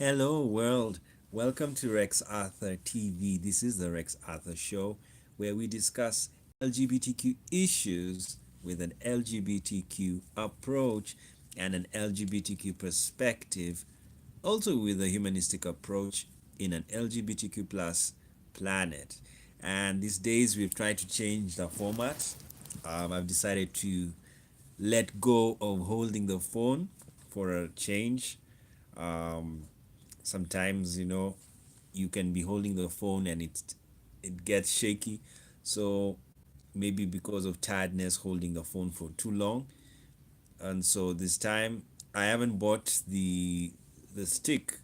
Hello, world. Welcome to Rex Arthur TV. This is the Rex Arthur Show where we discuss LGBTQ issues with an LGBTQ approach and an LGBTQ perspective, also with a humanistic approach in an LGBTQ plus planet. And these days we've tried to change the format. I've decided to let go of holding the phone for a change. Um, Sometimes you can be holding the phone and it gets shaky, so maybe because of tiredness holding the phone for too long. And so this time I haven't bought the stick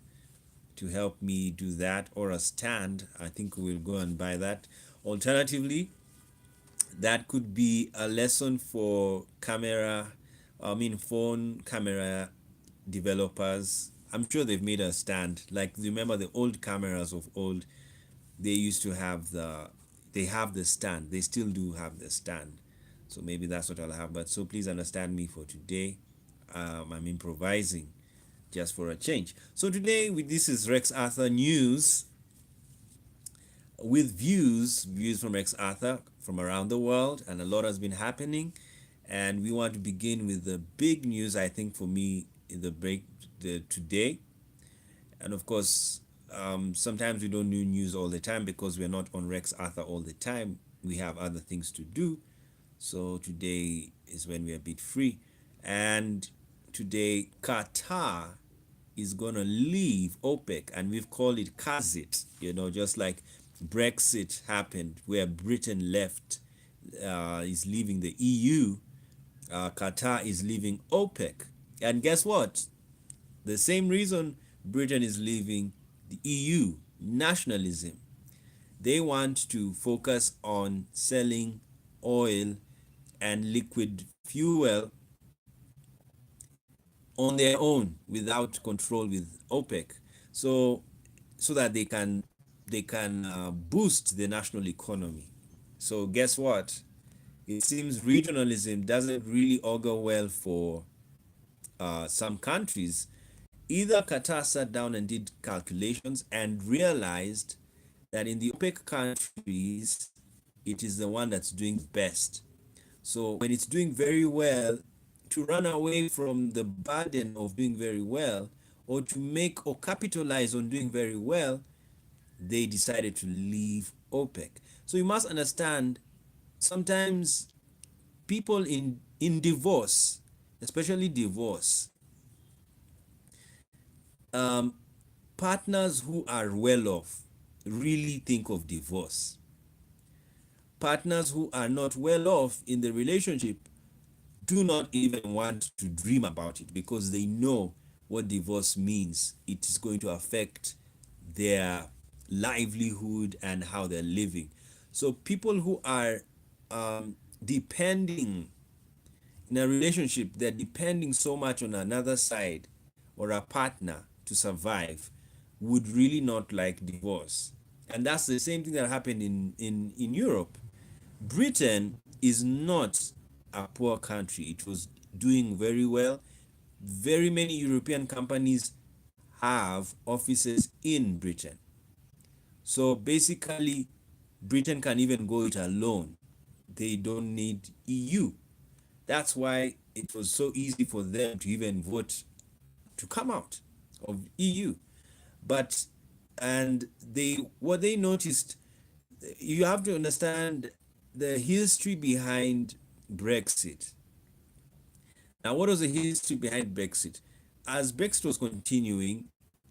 to help me do that, or a stand. I think we'll go and buy that. Alternatively, that could be a lesson for phone camera developers. I'm sure they've made a stand. Like, remember the old cameras of old? They used to have they have the stand. They still do have the stand. So maybe that's what I'll have. But so please understand me for today. I'm improvising just for a change. So today, this is Rex Arthur News with views from Rex Arthur from around the world, and a lot has been happening. And we want to begin with the big news, I think, for me, in today. And of course, sometimes we don't do news all the time because we're not on Rex Arthur all the time. We have other things to do. So today is when we're a bit free. And today, Qatar is going to leave OPEC, and we've called it Qaxit, just like Brexit happened, where Britain left, is leaving the EU. Qatar is leaving OPEC. And guess what? The same reason Britain is leaving the EU, nationalism. They want to focus on selling oil and liquid fuel on their own without control with OPEC. So that they can boost the national economy. So guess what? It seems regionalism doesn't really augur well for some countries. Either Qatar sat down and did calculations and realized that in the OPEC countries, it is the one that's doing best. So when it's doing very well, to run away from the burden of doing very well, or to make or capitalize on doing very well, they decided to leave OPEC. So you must understand, sometimes people in divorce, especially divorce, um, partners who are well off really think of divorce. Partners who are not well off in the relationship do not even want to dream about it because they know what divorce means. It is going to affect their livelihood and how they're living. So people who are depending in a relationship, they're depending so much on another side or a partner to survive, would really not like divorce. And that's the same thing that happened in Europe. Britain is not a poor country. It was doing very well. Very many European companies have offices in Britain. So basically, Britain can even go it alone. They don't need EU. That's why it was so easy for them to even vote to come out of EU. But and they what they noticed, you have to understand the history behind Brexit. Now, what was the history behind Brexit? As Brexit was continuing,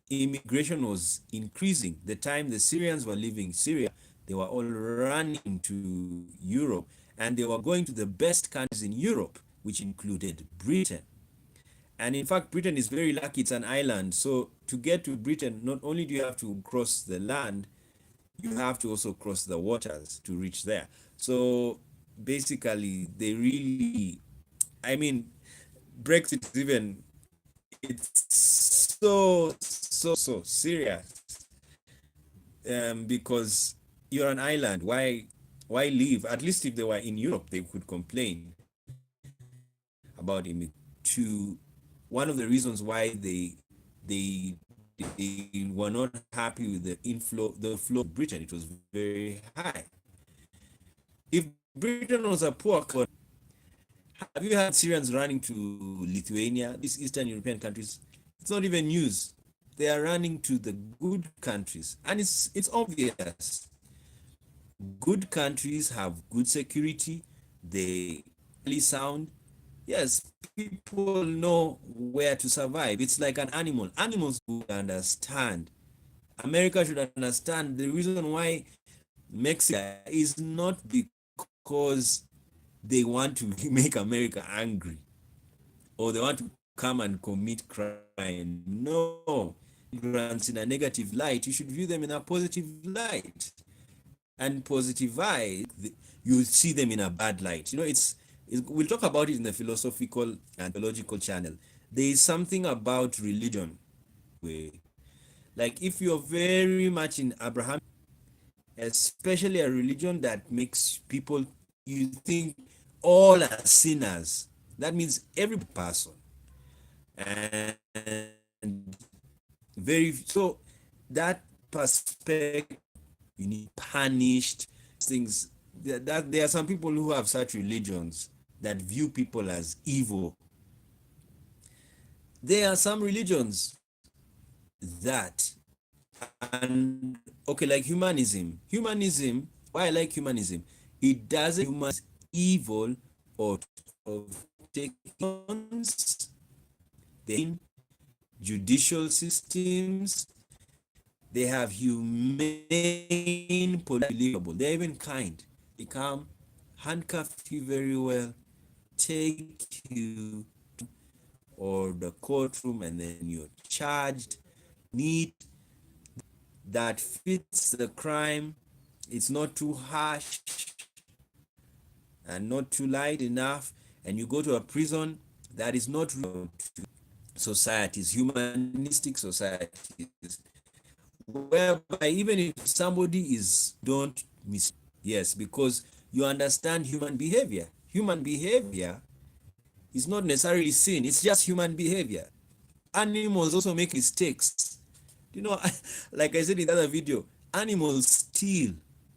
immigration was increasing. The time the Syrians were leaving Syria, they were all running to Europe, and they were going to the best countries in Europe, which included Britain. And in fact, Britain is very lucky, it's an island. So to get to Britain, not only do you have to cross the land, you have to also cross the waters to reach there. So basically, they really, I mean, Brexit is even, it's so serious, because you're an island. Why leave? At least if they were in Europe, they could complain about it. To one of the reasons why they they were not happy with the flow of Britain. It was very high. If Britain was a poor country, have you had Syrians running to Lithuania, these Eastern European countries? It's not even news. They are running to the good countries, and it's obvious. Good countries have good security. They sound. Yes, people know where to survive. It's like an animal. Animals would understand. America should understand the reason why Mexico is not because they want to make America angry or they want to come and commit crime. No. Immigrants in a negative light, you should view them in a positive light. And positivity, you see them in a bad light. We'll talk about it in the philosophical and theological channel. There is something about religion. Like if you're very much in Abraham, especially a religion that makes people, you think all are sinners. That means every person. And so that perspective, you need punished things. That there are some people who have such religions that view people as evil. There are some religions that, and okay, like humanism. Why I like humanism, it doesn't humanize evil or of taking the judicial systems. They have humane, believable. They're even kind. They come, handcuff you very well, take you to or the courtroom, and then you're charged. Neat, that fits the crime. It's not too harsh and not too light enough, and you go to a prison that is not real to societies, humanistic societies, whereby even if somebody is don't miss, yes, because you understand human behavior. Human behavior is not necessarily sin, it's just human behavior. Animals also make mistakes. Like I said in the other video, animals steal.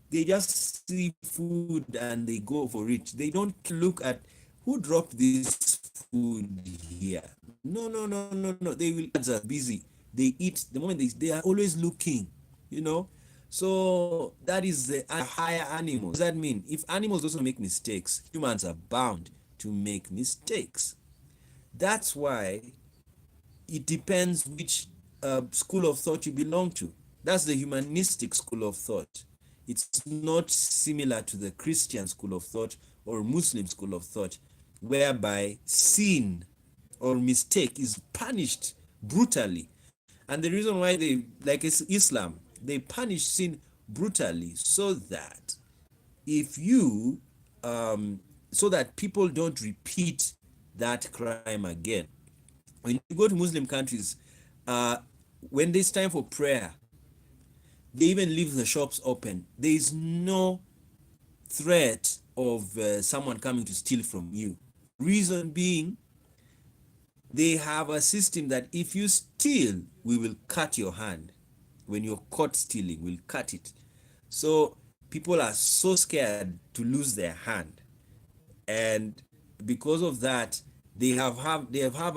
They just see food and they go for it. They don't look at who dropped this food here. No. They will are busy. They eat the moment they are always looking, So that is the higher animals. What does that mean? If animals also make mistakes, humans are bound to make mistakes. That's why it depends which school of thought you belong to. That's the humanistic school of thought. It's not similar to the Christian school of thought or Muslim school of thought, whereby sin or mistake is punished brutally. And the reason why they, like Islam, they punish sin brutally so that if you, so that people don't repeat that crime again. When you go to Muslim countries, when it's time for prayer, they even leave the shops open. There is no threat of someone coming to steal from you. Reason being, they have a system that if you steal, we will cut your hand. When you're caught stealing, we'll cut it. So people are so scared to lose their hand. And because of that, they have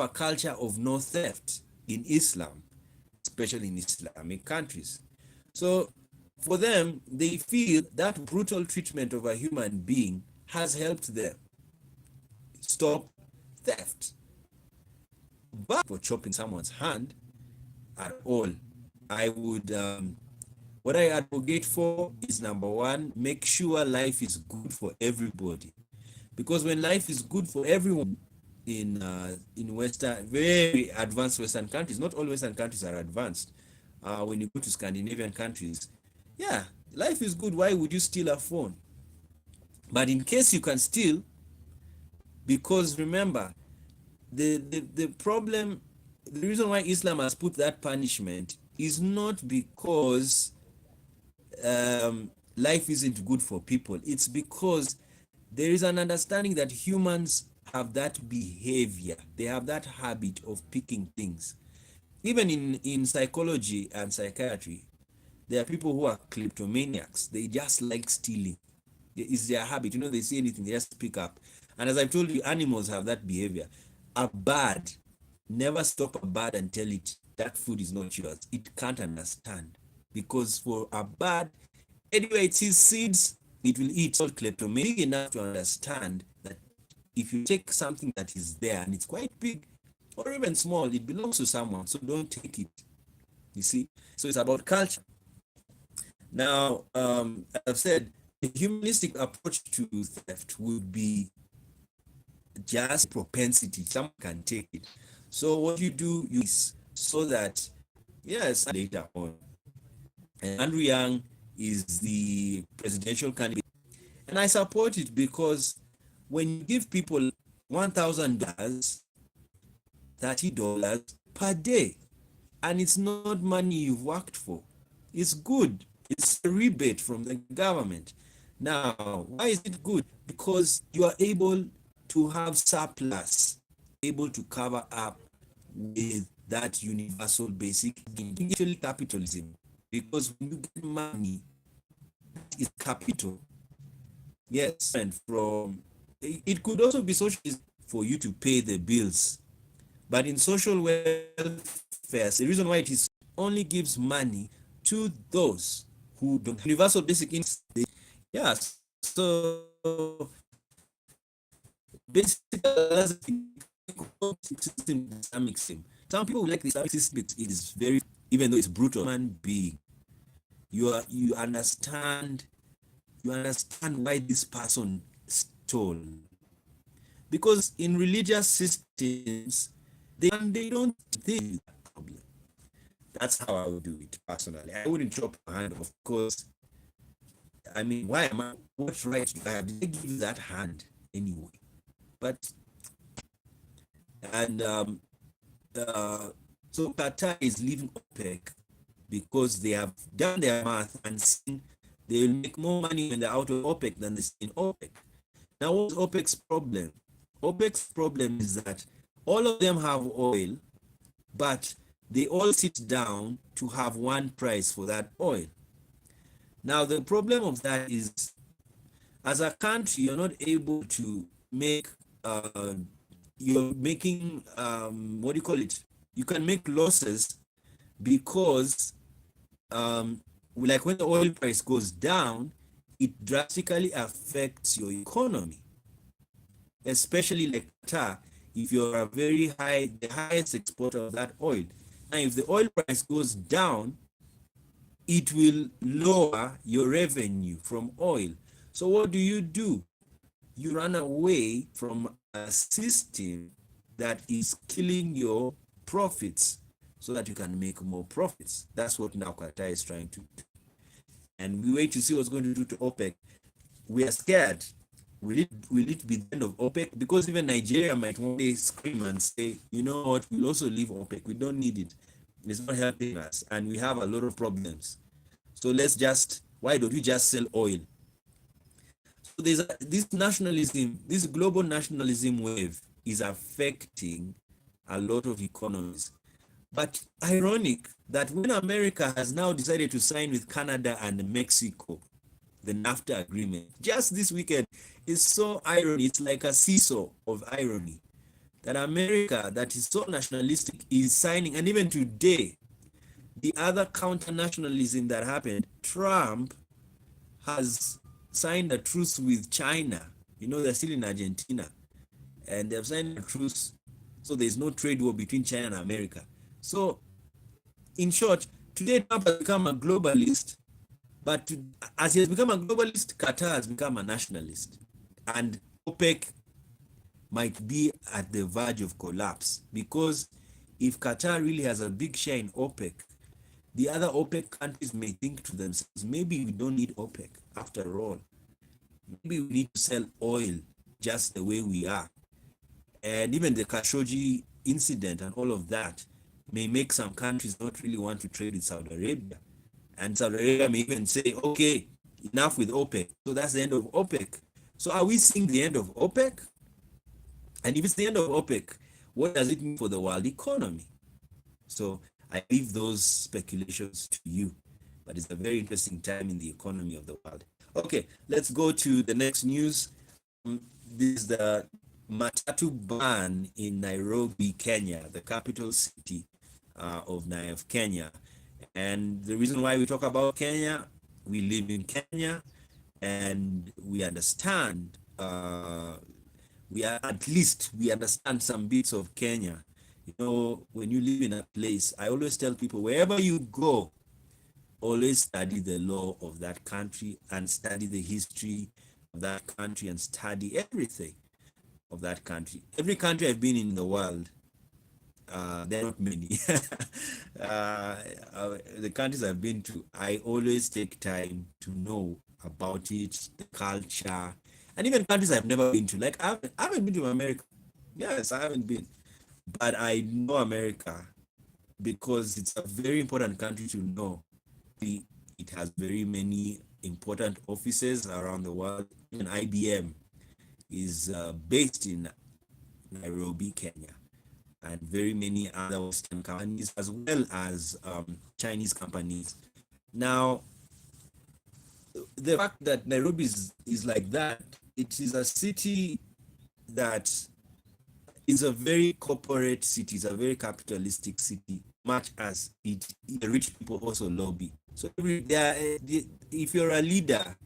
a culture of no theft in Islam, especially in Islamic countries. So for them, they feel that brutal treatment of a human being has helped them stop theft. But for chopping someone's hand at all, I would, what I advocate for is, number one, make sure life is good for everybody. Because when life is good for everyone in Western, very advanced Western countries, not all Western countries are advanced. When you go to Scandinavian countries, yeah, life is good. Why would you steal a phone? But in case you can steal, because remember, the problem, the reason why Islam has put that punishment is not because life isn't good for people. It's because there is an understanding that humans have that behavior. They have that habit of picking things. even in psychology and psychiatry, there are people who are kleptomaniacs. They just like stealing. It's their habit. They see anything, they just pick up. And as I've told you, animals have that behavior. A bird, never stop a bird and tell it that food is not yours. It can't understand. Because for a bird, anyway, it sees seeds, it will eat. It's all kleptomaniac enough to understand that if you take something that is there and it's quite big or even small, it belongs to someone, so don't take it. You see? So it's about culture. Now, as I've said, the humanistic approach to theft would be just propensity. Someone can take it. So what you do is so that, yes, later on, and Andrew Yang is the presidential candidate, and I support it because when you give people $1,000, $30 per day, and it's not money you've worked for, it's good. It's a rebate from the government. Now, why is it good? Because you are able to have surplus, able to cover up with that universal basic income. Actually, capitalism, because when you get money, it's capital. Yes, and from it could also be socialism for you to pay the bills, but in social welfare, the reason why it is only gives money to those who don't. Universal basic income. Yes, so basically that's the Islamic system. Some people like the Islamic system. It is very, even though it's brutal, man being. You understand why this person stole, because in religious systems they don't think that problem. That's how I would do it personally. I wouldn't chop a hand, of course. I mean, why am I? What right do I have? Did I give you that hand anyway? But and so Qatar is leaving OPEC because they have done their math and seen they will make more money when they're out of OPEC than they in OPEC. Now, what's OPEC's problem? OPEC's problem is that all of them have oil, but they all sit down to have one price for that oil. Now, the problem of that is, as a country, you're not able to make, you're making, what do you call it? You can make losses because, like when the oil price goes down, it drastically affects your economy, especially like Qatar. If you're a very high, the highest exporter of that oil. Now, if the oil price goes down, it will lower your revenue from oil. So what do? You run away from a system that is killing your profits so that you can make more profits. That's what now Qatar is trying to do. And we wait to see what's going to do to OPEC. We are scared. Will it be the end of OPEC? Because even Nigeria might one day scream and say, you know what, we'll also leave OPEC. We don't need it. It's not helping us. And we have a lot of problems. So why don't we just sell oil? So there's this nationalism, this global nationalism wave is affecting a lot of economies. But ironic that when America has now decided to sign with Canada and Mexico, the NAFTA agreement, just this weekend, is so irony. It's like a seesaw of irony that America, that is so nationalistic, is signing. And even today, the other counter nationalism that happened, Trump has signed a truce with China. They're still in Argentina, and they've signed a truce, so there's no trade war between China and America. So, in short, today Trump has become a globalist, but as he has become a globalist, Qatar has become a nationalist, and OPEC might be at the verge of collapse, because if Qatar really has a big share in OPEC, the other OPEC countries may think to themselves, maybe we don't need OPEC after all. Maybe we need to sell oil just the way we are. And even the Khashoggi incident and all of that may make some countries not really want to trade with Saudi Arabia. And Saudi Arabia may even say, okay, enough with OPEC. So that's the end of OPEC. So are we seeing the end of OPEC? And if it's the end of OPEC, what does it mean for the world economy? So I leave those speculations to you, but it's a very interesting time in the economy of the world. Okay, let's go to the next news. This is the Matatu ban in Nairobi, Kenya, the capital city of Kenya. And the reason why we talk about Kenya, we live in Kenya, and we understand, we understand some bits of Kenya. You know, when you live in a place, I always tell people, wherever you go, always study the law of that country and study the history of that country and study everything of that country. Every country I've been in the world, there are not many. The countries I've been to, I always take time to know about it, the culture, and even countries I've never been to. Like I haven't been to America. Yes, I haven't been, but I know America because it's a very important country to know. It has very many important offices around the world. Even IBM is based in Nairobi, Kenya, and very many other Western companies, as well as Chinese companies. Now, the fact that Nairobi is like that, it is a city that is a very corporate city, it's a very capitalistic city, much as the rich people also lobby. So if you're a leader,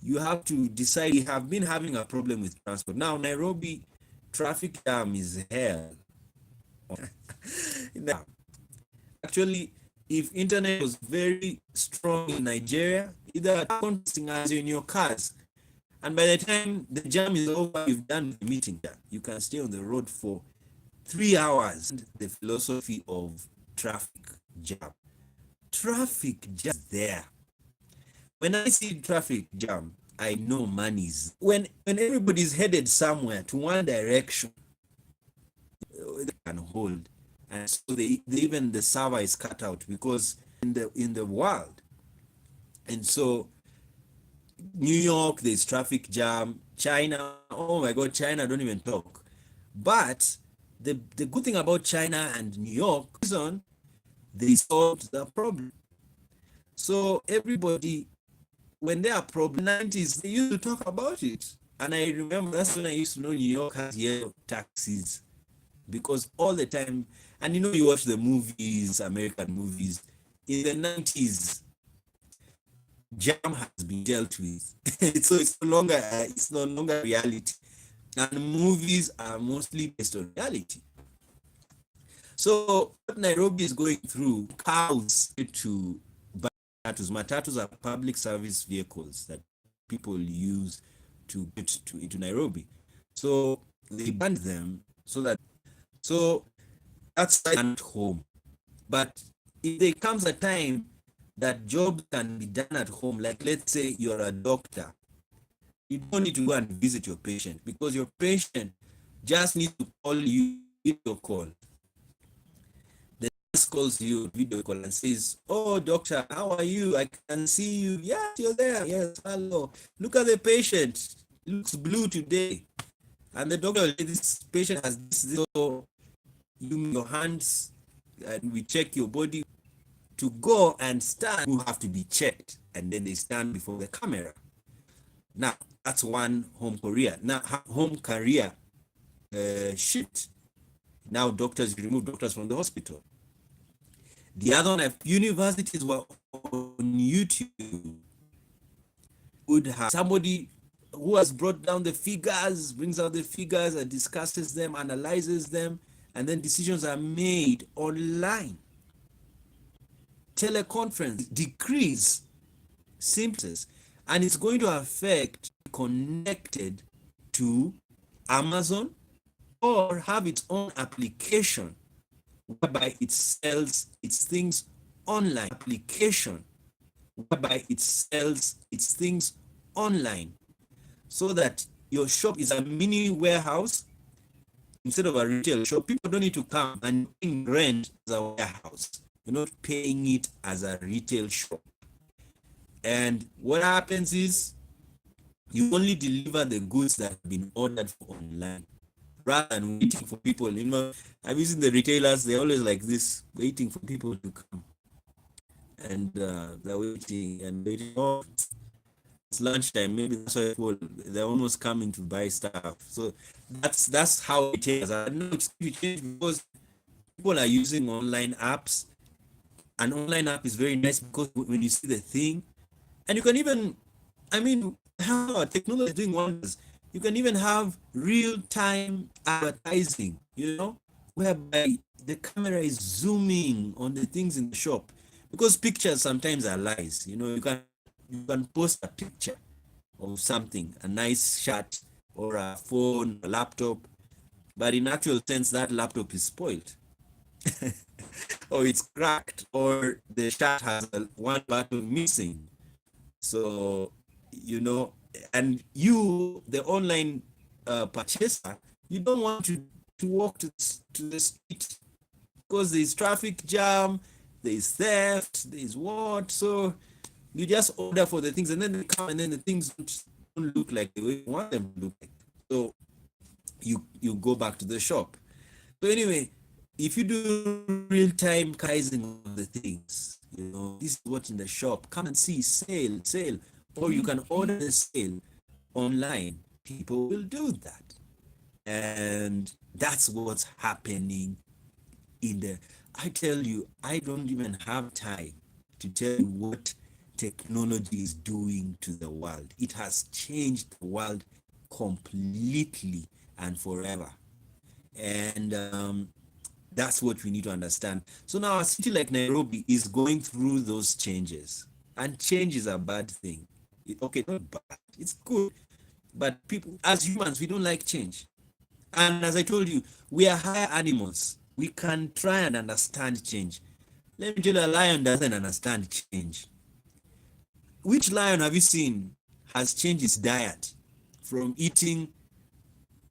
you have to decide. We have been having a problem with transport. Now, Nairobi traffic jam is hell. Now, actually, if internet was very strong in Nigeria, either contacting us in your cars, and by the time the jam is over, you've done the meeting there. You can stay on the road for 3 hours. The philosophy of traffic jam. Traffic jam there. When I see traffic jam, I know money's. When everybody's headed somewhere to one direction, they can hold. And so even the server is cut out because in the world. And so New York, there's traffic jam. China, oh my God, China, don't even talk. But the good thing about China and New York is they solved the problem. So everybody, when there are problems, 90s, they used to talk about it. And I remember that's when I used to know New York has yellow taxis, because all the time, and you watch the movies, American movies, in the 90s, jam has been dealt with. So it's no longer reality. And movies are mostly based on reality. So what Nairobi is going through, cows to Matatus. Matatus are public service vehicles that people use to get into Nairobi. So they banned them so that's at home. But if there comes a time that jobs can be done at home, like let's say you're a doctor, you don't need to go and visit your patient because your patient just needs to call you video call. The nurse calls you video call and says, "Oh, doctor, how are you? I can see you. Yes, you're there. Yes, hello. Look at the patient. It looks blue today." And the doctor, this patient has this, so your hands, and we check your body. To go and stand, you have to be checked, and then they stand before the camera. Now, that's one home career. Now, home career shift. Now, remove doctors from the hospital. The other one, universities were on YouTube, would have somebody who has brought down the figures, brings out the figures and discusses them, analyzes them, and then decisions are made online. Teleconference decrease symptoms, and it's going to affect connected to Amazon or have its own application whereby it sells its things online. Application whereby it sells its things online, so that your shop is a mini warehouse instead of a retail shop. People don't need to come and pay rent as a warehouse. You're not paying it as a retail shop. And what happens is you only deliver the goods that have been ordered for online. rather than waiting for people. You know, I've seen the retailers, they're always like this, waiting for people to come. And they're waiting and waiting. Oh, it's lunchtime. Maybe that's why people, they're almost coming to buy stuff. So that's how it is. I know it's changed because people are using online apps. An online app is very nice because when you see the thing, and you can even, I mean, how technology is doing wonders. You can even have real-time advertising, you know, whereby the camera is zooming on the things in the shop, because pictures sometimes are lies. You know, you can post a picture of something, a nice shirt or a phone, a laptop, but in actual sense, that laptop is spoiled. Or it's cracked, or the shirt has one button missing. So, you know, and you, the online purchaser, you don't want to walk to the street because there's traffic jam, there's theft, there's what. So you just order for the things, and then they come, and then the things don't look like the way you want them to look like. So you go back to the shop. So anyway, if you do real-time pricing of the things, you know, this is what's in the shop, come and see, sale, or you can order the sale online. People will do that. And that's what's happening in the, I tell you, I don't even have time to tell you what technology is doing to the world. It has changed the world completely and forever. And that's what we need to understand. So now a city like Nairobi is going through those changes, and change is a bad thing. Okay, not bad, it's good, but people, as humans, we don't like change. And as I told you, we are higher animals. We can try and understand change. Let me tell you, a lion doesn't understand change. Which lion have you seen has changed its diet from eating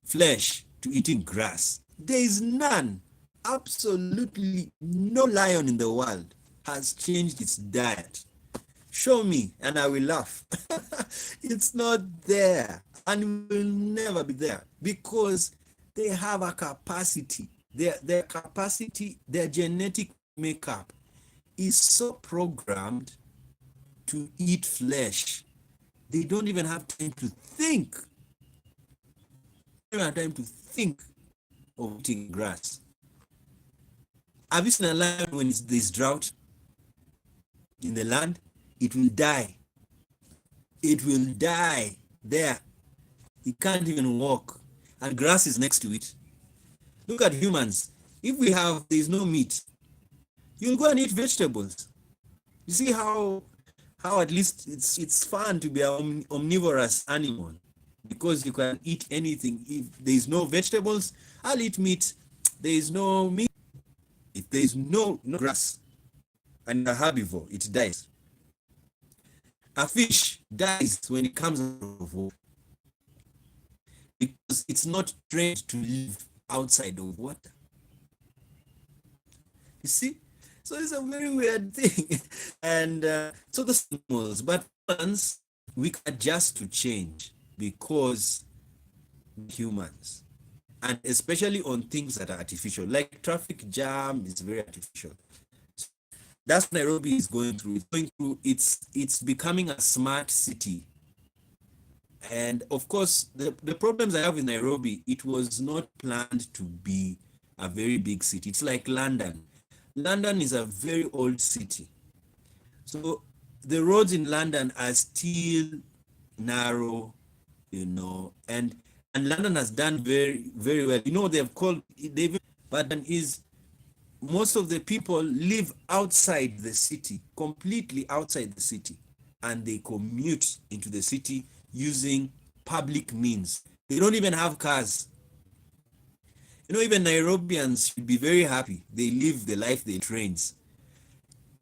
flesh to eating grass? There is none. Absolutely no lion in the world has changed its diet. Show me and I will laugh. It's not there, and will never be there, because they have a capacity. Their capacity, their genetic makeup is so programmed to eat flesh. They don't even have time to think. They don't have time to think of eating grass. Have you seen a lion when there's drought in the land? It will die. It will die there. It can't even walk. And grass is next to it. Look at humans. If there's no meat, you'll go and eat vegetables. You see how at least it's fun to be an omnivorous animal, because you can eat anything. If there's no vegetables, I'll eat meat. There is no meat. If there's no grass and a herbivore, it dies. A fish dies when it comes out of water, because it's not trained to live outside of water. You see? So it's a very weird thing. And so the animals, but once we can adjust to change, because humans, and especially on things that are artificial, like traffic jam is very artificial. That's what Nairobi is going through. It's becoming a smart city. And of course, the problems I have in Nairobi, it was not planned to be a very big city. It's like London. London is a very old city. So the roads in London are still narrow, you know, and London has done very, very well. You know, but most of the people live outside the city, completely outside the city, and they commute into the city using public means. They don't even have cars. You know, even Nairobians should be very happy. They live the life they trains.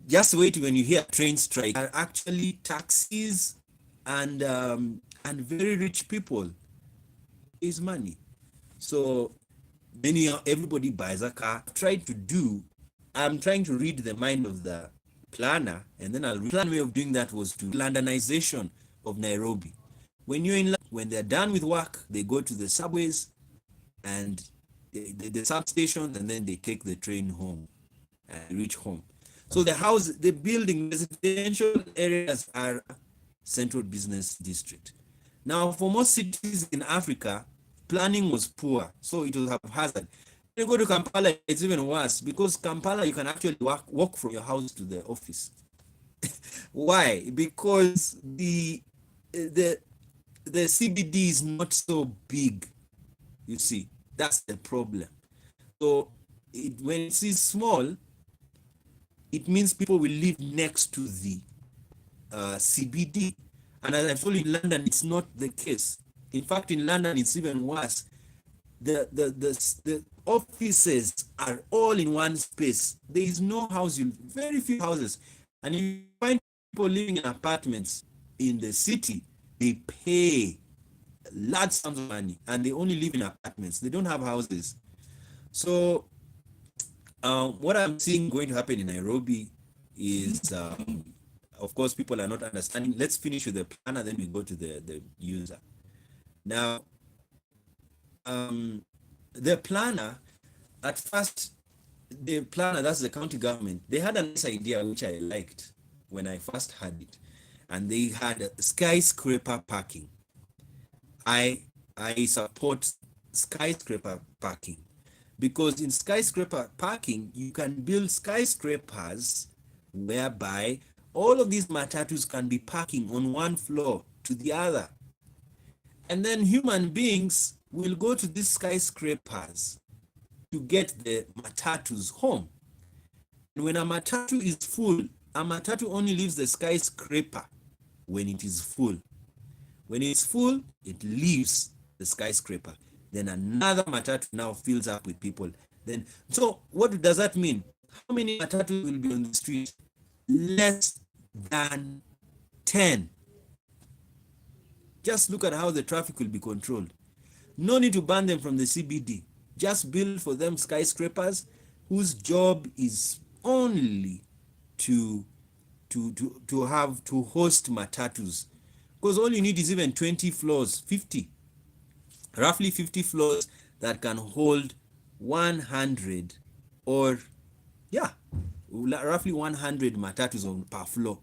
Just wait when you hear train strike. Are actually taxis and very rich people is money. So everybody buys a car. I'm trying to read the mind of the planner, and then the plan way of doing that was to Londonization of Nairobi. When they're done with work, they go to the subways, and the substation, and then they take the train home and reach home. So the building, residential areas are central business district. Now, for most cities in Africa, planning was poor, so it was haphazard. When you go to Kampala, it's even worse because Kampala, you can actually walk from your house to the office. Why? Because the the CBD is not so big. You see, that's the problem. So when it is small, it means people will live next to the CBD. And as I told you, in London, it's not the case. In fact, in London, it's even worse. The offices are all in one space. There is no housing, very few houses. And you find people living in apartments in the city, they pay large sums of money and they only live in apartments. They don't have houses. So what I'm seeing going to happen in Nairobi is, of course, people are not understanding. Let's finish with the planner, then we go to the user. Now, the planner, at first, the planner, that's the county government, they had a nice idea which I liked when I first had it. And they had skyscraper parking. I support skyscraper parking because in skyscraper parking, you can build skyscrapers whereby all of these matatus can be parking on one floor to the other. And then human beings will go to these skyscrapers to get the matatus home. And when a matatu is full, a matatu only leaves the skyscraper when it is full. When it's full, it leaves the skyscraper. Then another matatu now fills up with people. Then, so what does that mean? How many matatus will be on the street? Less than 10. Just look at how the traffic will be controlled. No need to ban them from the CBD. Just build for them skyscrapers whose job is only to host matatus. Because all you need is even 20 floors, 50, roughly 50 floors that can hold 100 or, yeah, roughly 100 matatus on per floor.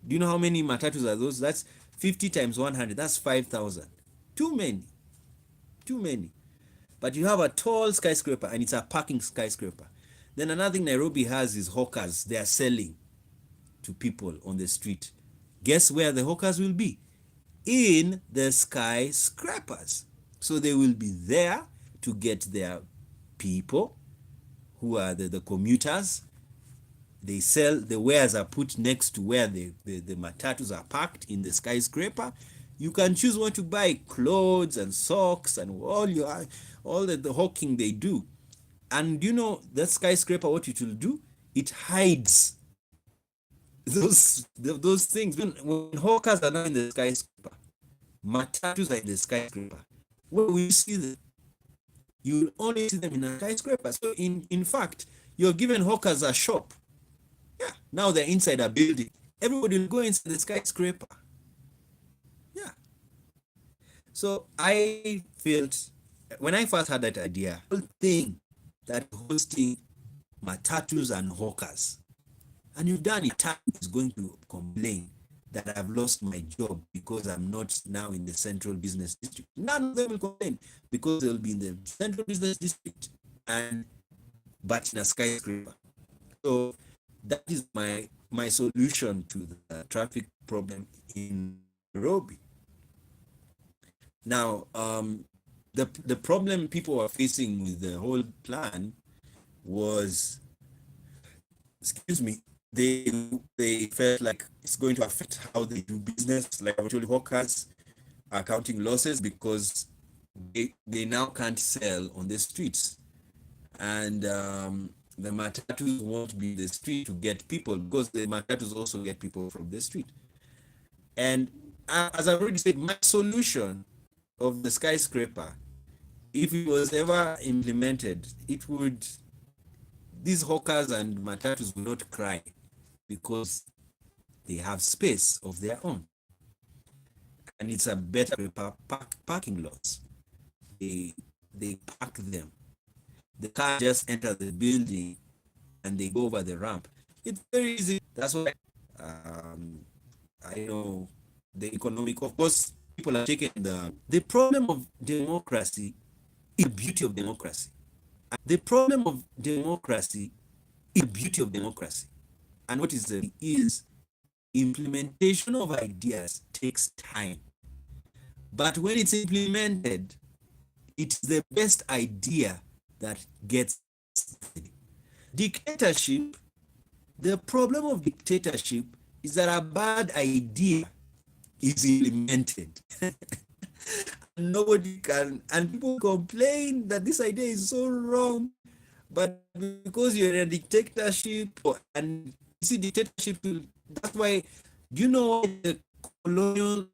Do you know how many matatus are those? That's 50 times 100. That's 5,000. Too many. Too many. But you have a tall skyscraper and it's a parking skyscraper. Then another thing Nairobi has is hawkers. They are selling to people on the street. Guess where the hawkers will be? In the skyscrapers. So they will be there to get their people who are the commuters. They sell, the wares are put next to where the matatus are parked in the skyscraper. You can choose what to buy, clothes and socks and all the hawking they do. And you know that skyscraper, what it will do? It hides those things. When hawkers are not in the skyscraper, matatus are in the skyscraper, where will you see them? You will only see them in a skyscraper. So in fact, you're giving hawkers a shop. Yeah, now they're inside a building. Everybody will go inside the skyscraper. Yeah. So I felt, when I first had that idea, the whole thing that hosting matatus and hawkers, and you've done it, is going to complain that I've lost my job because I'm not now in the central business district. None of them will complain because they'll be in the central business district but in a skyscraper. So that is my solution to the traffic problem in Nairobi. Now, the problem people are facing with the whole plan was, excuse me, they felt like it's going to affect how they do business. Like I told you, hawkers are counting losses because they now can't sell on the streets, and the matatus won't be in the street to get people because the matatus also get people from the street. And as I've already said, my solution of the skyscraper, if it was ever implemented, it would, these hawkers and matatus will not cry because they have space of their own. And it's a better parking lots. The they park them. The car just enter the building and they go over the ramp. It's very easy. That's why I know the economic, of course, people are taking the problem of democracy is the beauty of democracy. The problem of democracy is the beauty of democracy. And what is the is implementation of ideas takes time. But when it's implemented, it's the best idea that gets dictatorship. The problem of dictatorship is that a bad idea is implemented. Nobody can, and people complain that this idea is so wrong, but because you're in a dictatorship, and you see dictatorship, that's why, do you know the colonial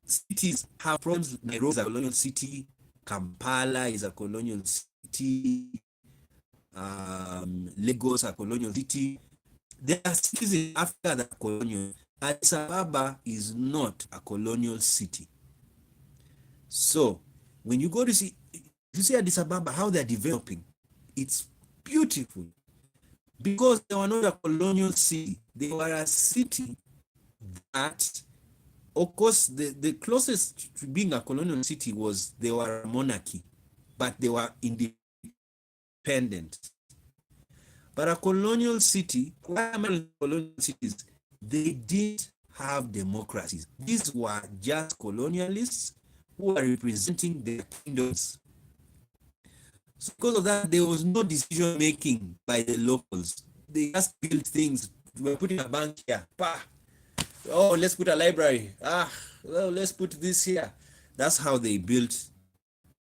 cities have problems? Nairobi is a colonial city, Kampala is a colonial city, Lagos a colonial city. There are cities in Africa that are colonial. Addis Ababa is not a colonial city. So when you go to see, you see Addis Ababa, how they're developing, it's beautiful because they were not a colonial city. They were a city that, of course, the closest to being a colonial city was they were a monarchy, but they were independent. But a colonial city, colonial cities, they didn't have democracies. These were just colonialists who are representing their kingdoms. So because of that, there was no decision making by the locals. They just built things. We're putting a bank here. Oh, let's put a library. Well, let's put this here. That's how they built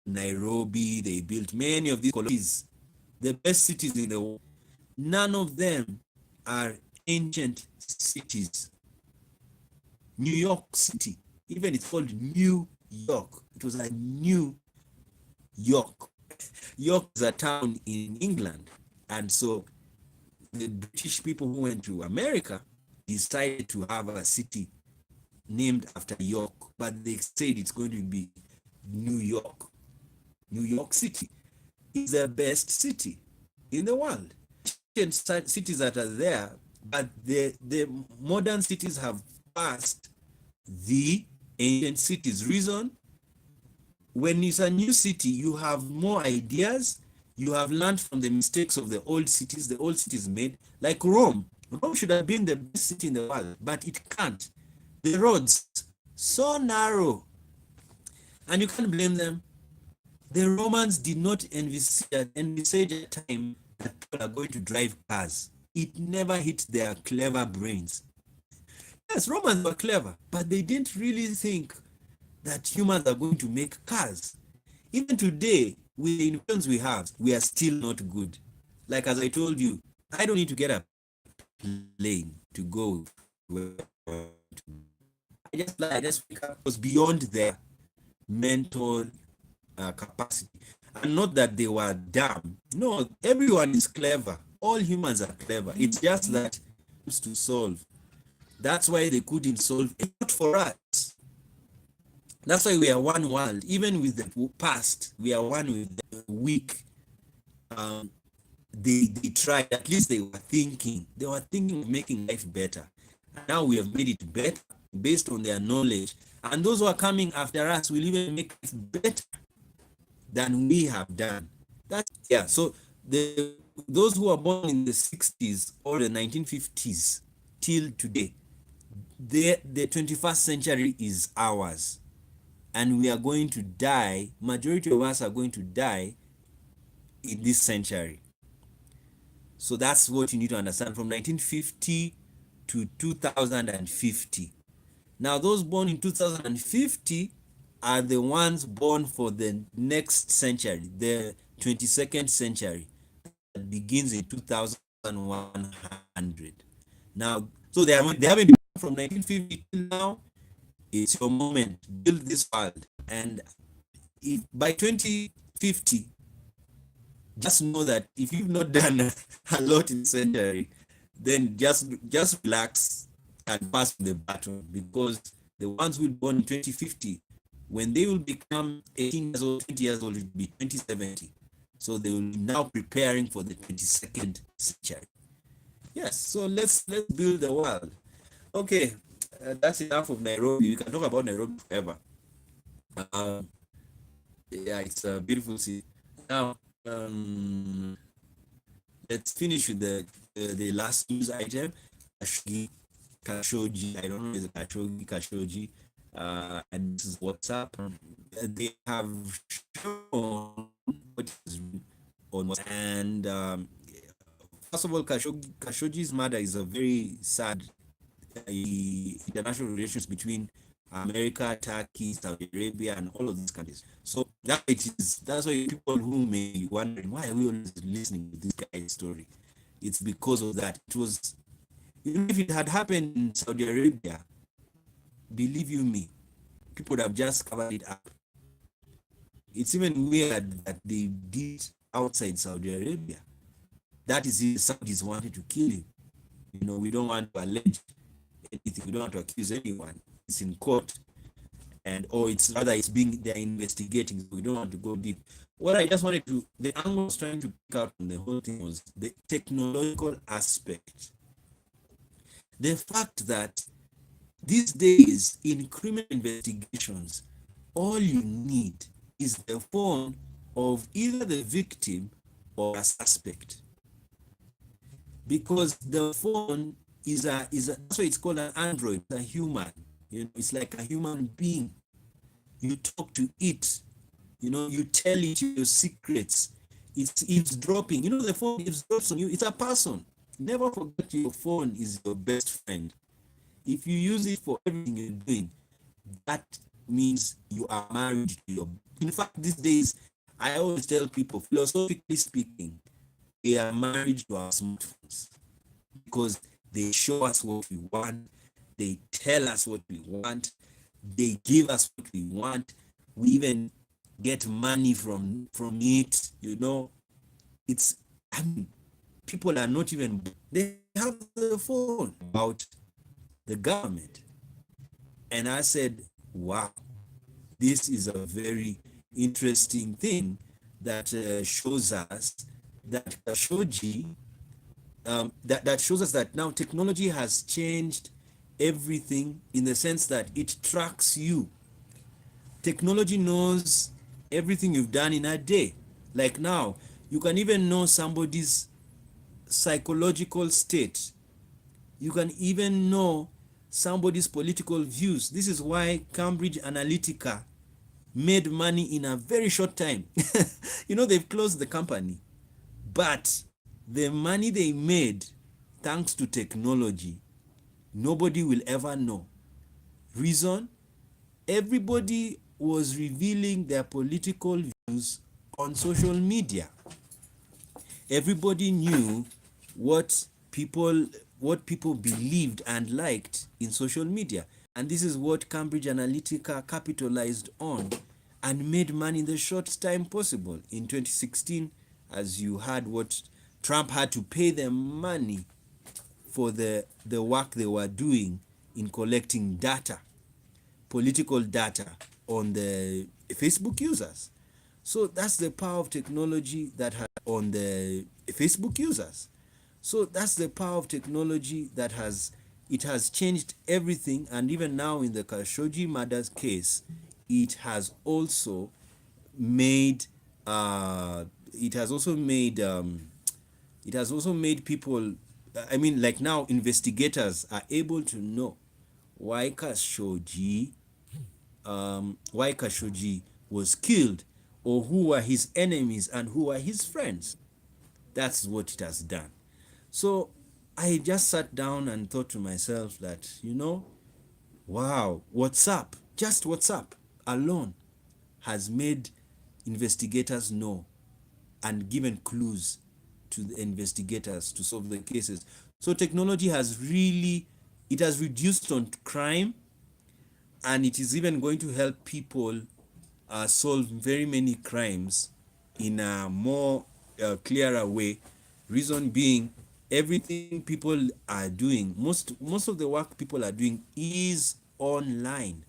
Nairobi. They built many of these colonies, the best cities in the world. None of them are ancient cities. New York City, even it's called New York. It was a New York. York is a town in England. And so the British people who went to America decided to have a city named after York, but they said it's going to be New York. New York City is the best city in the world. Cities that are there, but the modern cities have passed the ancient cities. Reason, when it's a new city, you have more ideas. You have learned from the mistakes of the old cities made, like Rome. Rome should have been the best city in the world, but it can't. The roads, so narrow. And you can't blame them. The Romans did not envisage a time that people are going to drive cars. It never hit their clever brains. Yes, Romans were clever, but they didn't really think that humans are going to make cars. Even today, with the inventions we have, we are still not good. Like as I told you, I don't need to get a plane to go where I just wake up. It was beyond their mental capacity. And not that they were dumb. No, everyone is clever. All humans are clever. It's just that to solve. That's why they couldn't solve it. Not for us. That's why we are one world. Even with the past, we are one with the weak. They tried. At least they were thinking. They were thinking of making life better. And now we have made it better based on their knowledge. And those who are coming after us will even make it better than we have done. That's so those who are born in the 60s or the 1950s till today, the 21st century is ours, and we are going to die. Majority of us are going to die in this century. So that's what you need to understand, from 1950 to 2050. Now those born in 2050 are the ones born for the next century, the 22nd century, that begins in 2100. Now, so they haven't been from 1950 till now. It's your moment. Build this world, and if by 2050, just know that if you've not done a lot in the century, then just relax and pass the baton, because the ones who were born in 2050 When they will become 18 years old, 20 years old, it will be 2070. So they will be now preparing for the 22nd century. Yes, so let's build the world. Okay, that's enough of Nairobi. We can talk about Nairobi forever. Um, yeah, it's a beautiful city. Now, let's finish with the last news item. Khashoggi. I don't know if it's Khashoggi. And this is WhatsApp. They have shown what is on WhatsApp. And first of all, Khashoggi's murder is a very sad international relations between America, Turkey, Saudi Arabia, and all of these countries. So that it is. That's why people who may be wondering why are we always listening to this guy's story. It's because of that. It was, even if it had happened in Saudi Arabia, believe you me, people would have just covered it up. It's even weird that they did outside Saudi Arabia. That is if Saudis wanted to kill him. You know, we don't want to allege anything. We don't want to accuse anyone. It's in court, and or it's rather it's being they're investigating. So we don't want to go deep. What I just wanted to, the angle I was trying to pick out from the whole thing was the technological aspect. The fact that these days in criminal investigations, all you need is the phone of either the victim or a suspect, because the phone is that's why it's called an android, a human. You know, it's like a human being. You talk to it, you know, you tell it your secrets. It's eavesdropping. You know, the phone eavesdrops on you. It's a person. Never forget your phone is your best friend. If you use it for everything you're doing, that means you are married to your. In fact, these days, I always tell people, philosophically speaking, we are married to our smartphones because they show us what we want, they tell us what we want, they give us what we want, we even get money from it. You know, it's, I mean, people are not even, they have the phone about the government. And I said, wow, this is a very interesting thing that shows us that Khashoggi, that shows us that now technology has changed everything, in the sense that it tracks you. Technology knows everything you've done in a day. Like now, you can even know somebody's psychological state. You can even know somebody's political views. This is why Cambridge Analytica made money in a very short time. You know, they've closed the company, but the money they made, thanks to technology, nobody will ever know. Reason? Everybody was revealing their political views on social media. Everybody knew what people believed and liked in social media. And this is what Cambridge Analytica capitalized on and made money in the short time possible. In 2016, as you heard, what Trump had to pay them money for the work they were doing in collecting data, political data on the Facebook users. So that's the power of technology that has on the Facebook users. So that's the power of technology that has changed everything. And even now in the Khashoggi murders case, it has also made people, I mean, like now investigators are able to know why Khashoggi was killed, or who were his enemies and who were his friends. That's what it has done. So I just sat down and thought to myself that, you know, wow, WhatsApp, just WhatsApp alone has made investigators know and given clues to the investigators to solve the cases. So technology has really, it has reduced on crime, and it is even going to help people solve very many crimes in a more clearer way. Reason being, everything people are doing, most of the work people are doing is online,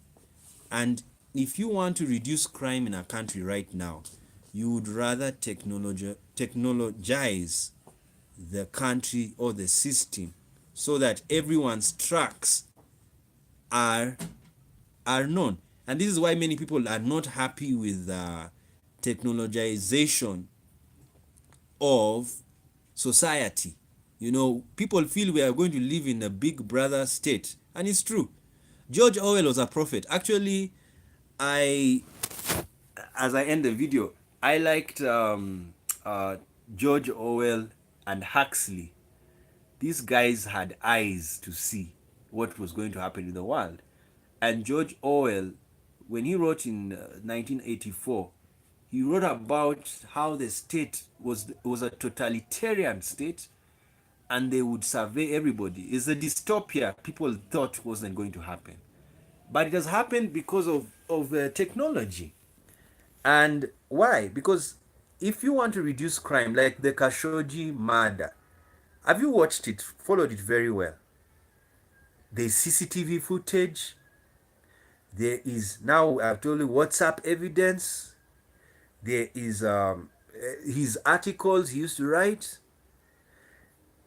and if you want to reduce crime in a country right now, you would rather technologize the country or the system so that everyone's tracks are are known. And this is why many people are not happy with technologization of society. You know, people feel we are going to live in a big brother state, and it's true. George Orwell was a prophet. Actually, I, as I end the video, I liked George Orwell and Huxley. These guys had eyes to see what was going to happen in the world. And George Orwell, when he wrote in 1984, he wrote about how the state was a totalitarian state, and they would survey everybody. It's a dystopia people thought wasn't going to happen, but it has happened because of technology. And why? Because if you want to reduce crime, like the Khashoggi murder, have you watched it, followed it very well? There's CCTV footage. There is, now I've told you, WhatsApp evidence. There is his articles he used to write.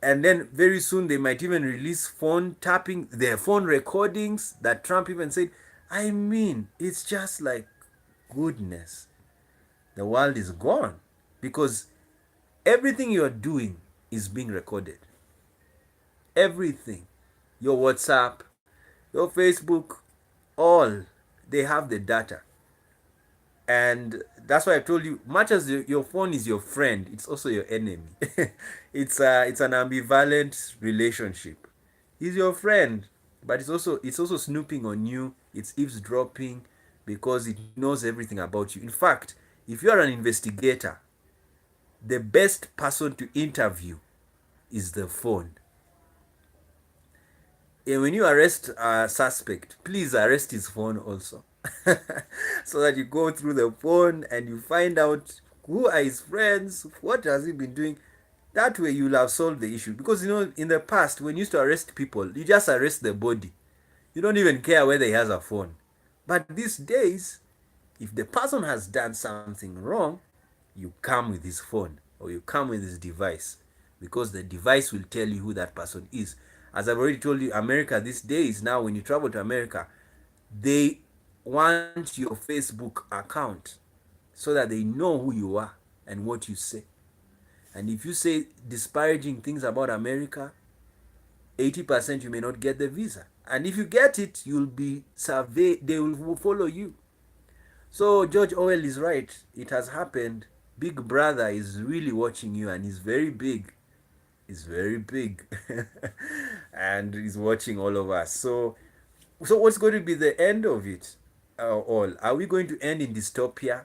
And then very soon they might even release phone tapping, their phone recordings that Trump even said. I mean, it's just like, goodness, the world is gone, because everything you're doing is being recorded. Everything. Your WhatsApp, your Facebook, all, they have the data. And that's why I told you, much as your phone is your friend, it's also your enemy. It's an ambivalent relationship. He's your friend, but it's also snooping on you. It's eavesdropping because it knows everything about you. In fact, if you are an investigator, the best person to interview is the phone. And when you arrest a suspect, please arrest his phone also. So that you go through the phone and you find out who are his friends, what has he been doing. That way you'll have solved the issue. Because, in the past, when you used to arrest people, you just arrest the body. You don't even care whether he has a phone. But these days, if the person has done something wrong, you come with his phone or you come with his device, because the device will tell you who that person is. As I've already told you, America these days, now when you travel to America, they want your Facebook account so that they know who you are and what you say. And if you say disparaging things about America, 80% you may not get the visa. And if you get it, you'll be surveyed, they will follow you. So George Orwell is right. It has happened. Big Brother is really watching you, and he's very big. He's very big. And he's watching all of us. So what's going to be the end of it all? Are we going to end in dystopia,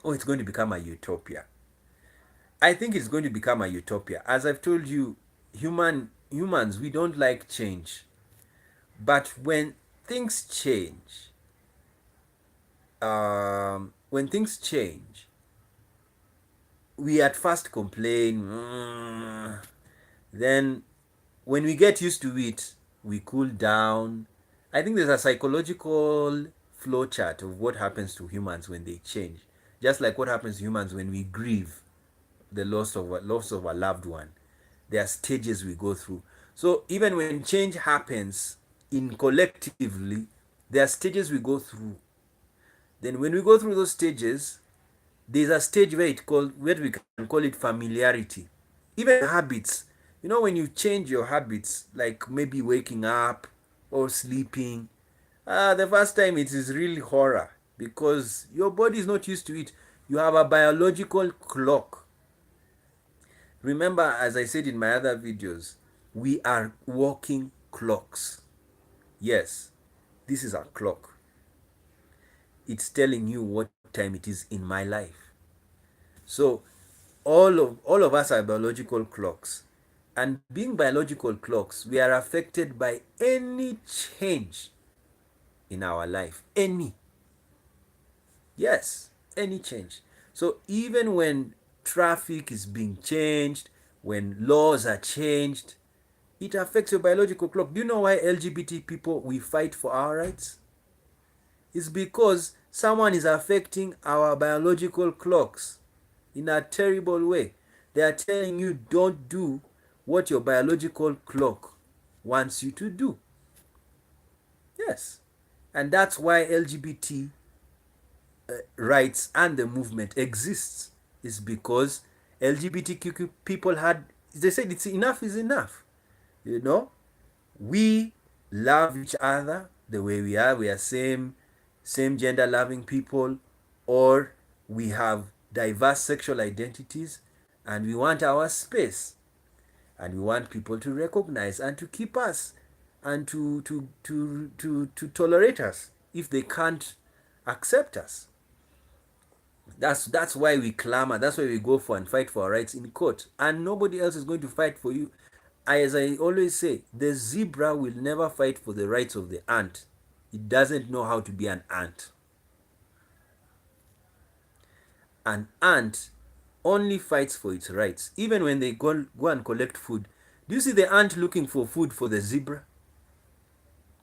or it's going to become a utopia? I think it's going to become a utopia. As I've told you, humans, we don't like change. But when things change, we at first complain. Then when we get used to it, we cool down. I think there's a psychological flowchart of what happens to humans when they change. Just like what happens to humans when we grieve the loss of a loved one. There are stages we go through. So even when change happens in collectively, there are stages we go through. Then when we go through those stages, there's a stage where we can call it familiarity. Even habits. When you change your habits, like maybe waking up or sleeping, the first time it is really horror, because your body is not used to it. You have a biological clock. Remember, as I said in my other videos, we are walking clocks. Yes, this is a clock. It's telling you what time it is in my life. So all of us are biological clocks. And being biological clocks, we are affected by any change in our life. Yes, any change. So even when traffic is being changed, when laws are changed, it affects your biological clock. Do you know why LGBT people, we fight for our rights? It's because someone is affecting our biological clocks in a terrible way. They are telling you don't do what your biological clock wants you to do. Yes. And that's why LGBT rights and the movement exists. Is because LGBTQ people had, they said it's enough is enough. You know, we love each other the way we are. We are same gender loving people, or we have diverse sexual identities, and we want our space, and we want people to recognize and to keep us, and to tolerate us if they can't accept us. That's why we clamor. That's why we go for and fight for our rights in court, and nobody else is going to fight for you. As I always say, the zebra will never fight for the rights of the ant. It doesn't know how to be an ant. An ant only fights for its rights. Even when they go and collect food, do you see the ant looking for food for the zebra?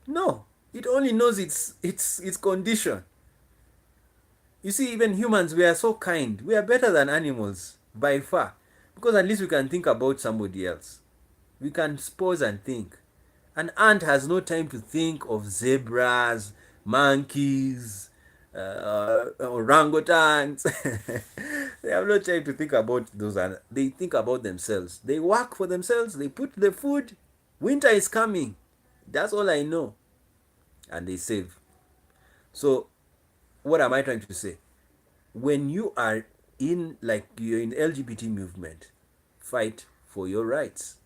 No, it only knows its condition. You see, even humans, we are so kind. We are better than animals by far, because at least we can think about somebody else. We can pause and think. An ant has no time to think of zebras, monkeys, orangutans. They have no time to think about those. They think about themselves. They work for themselves. They put the food. Winter is coming. That's all I know. And they save. So, what am I trying to say? When you are you're in LGBT movement, fight for your rights,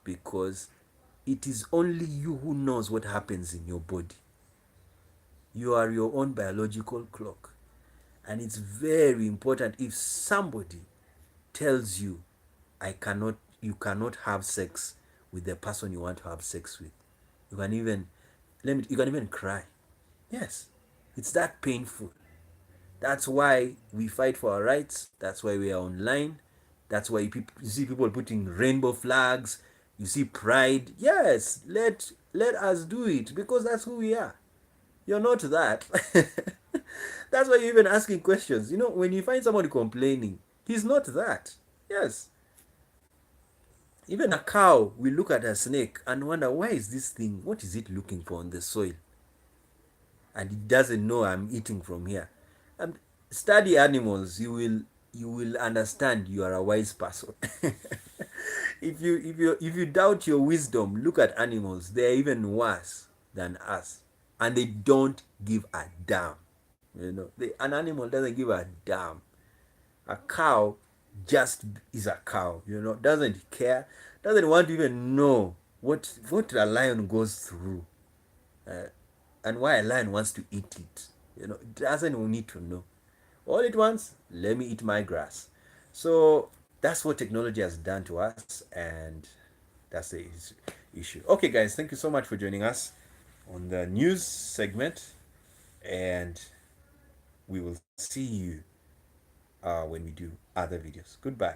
because it is only you who knows what happens in your body. You are your own biological clock. And it's very important. If somebody tells you you cannot have sex with the person you want to have sex with, you can even cry. Yes. It's that painful. That's why we fight for our rights. That's why we are online. That's why you see people putting rainbow flags. You see pride. Yes, let us do it, because that's who we are. You're not that. That's why you're even asking questions. When you find somebody complaining, he's not that. Yes. Even a cow will look at a snake and wonder, why is this thing, what is it looking for on the soil? And it doesn't know I'm eating from here. And study animals, you will understand you are a wise person. If you doubt your wisdom, look at animals. They're even worse than us, and they don't give a damn. An animal doesn't give a damn. A cow just is a cow. Doesn't care, doesn't want to even know what a lion goes through, and why a lion wants to eat it. It doesn't need to know. All it wants, let me eat my grass. So that's what technology has done to us, and that's the issue. Okay, guys, thank you so much for joining us on the news segment, and we will see you when we do other videos. Goodbye.